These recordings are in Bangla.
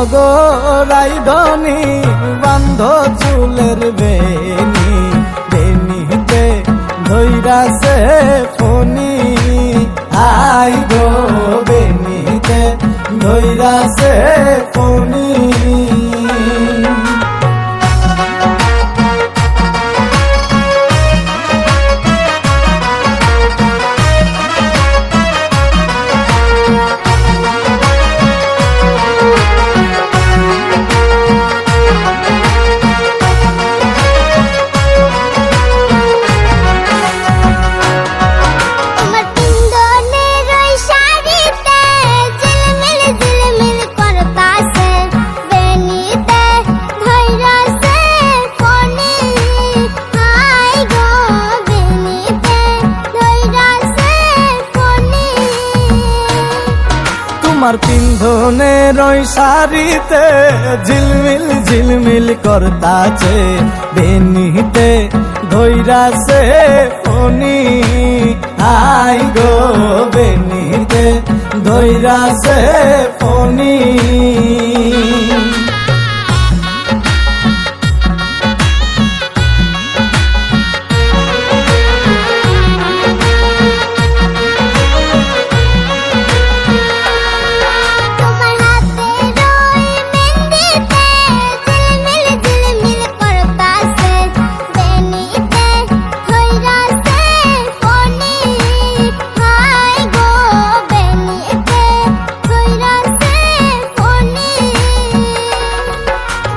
গো রাইধনি বান্ধ চুলের বেনি বেনিতে ধৈরাছে ফনি আই গো বেনিতে ধৈরাছে ফনি তোমার পিন্ধনের ওই শাড়িতে ঝিলমিল ঝিলমিল করতাছে বেনিতে ধৈরাছে ফনি আই গো বেনিতে ধৈরাছে ফনি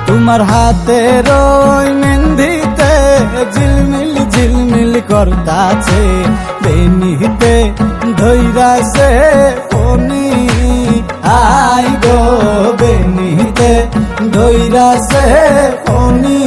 তোমার হাতের ওই মেহেন্দিতে ঝিলমিল ঝিলমিল করতাছে বেনিতে ধৈরাছে ফনি আই গো বেনিতে ধৈরাছে ফনি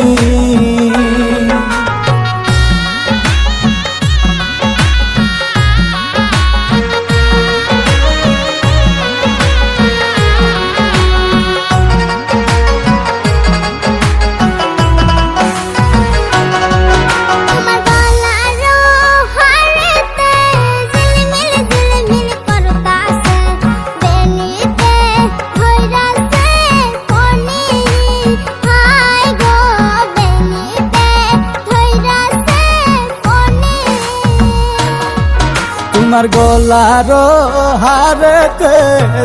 তোমার গলার হারেতে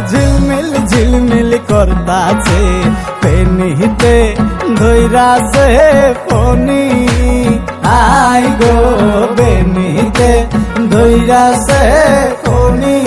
ঝিলমিল ঝিলমিল করতাছে বেনিতে ধৈরাছে ফনি আই গো বেনিতে ধৈরাছে ফনি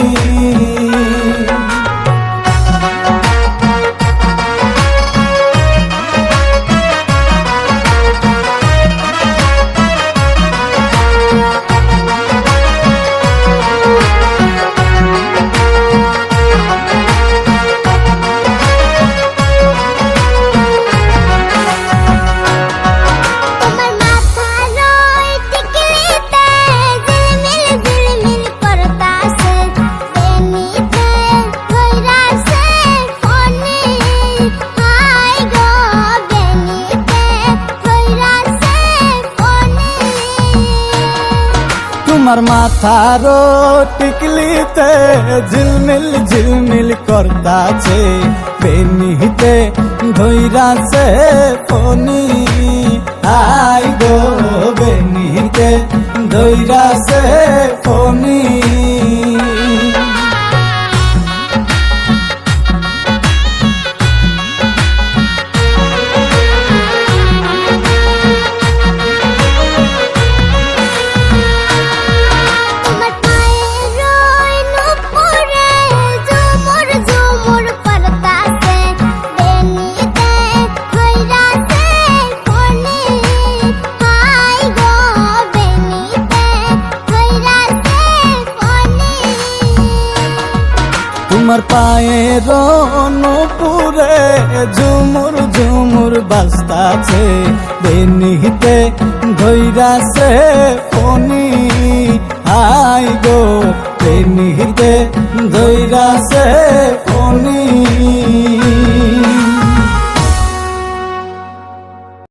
তোমার মাথার টিকলিতে ঝিলমিল ঝিলমিল করতাছে বেনিতে ধৈরাছে ফনি আই গো বেনিতে ধৈরাছে ফনি তোমার পায়ের নূপুরে ঝুমুর ঝুমুর বাজতাছে বেনিতে ধৈরাছে ফনি আই গো বেনিতে ধৈরাছে ফনি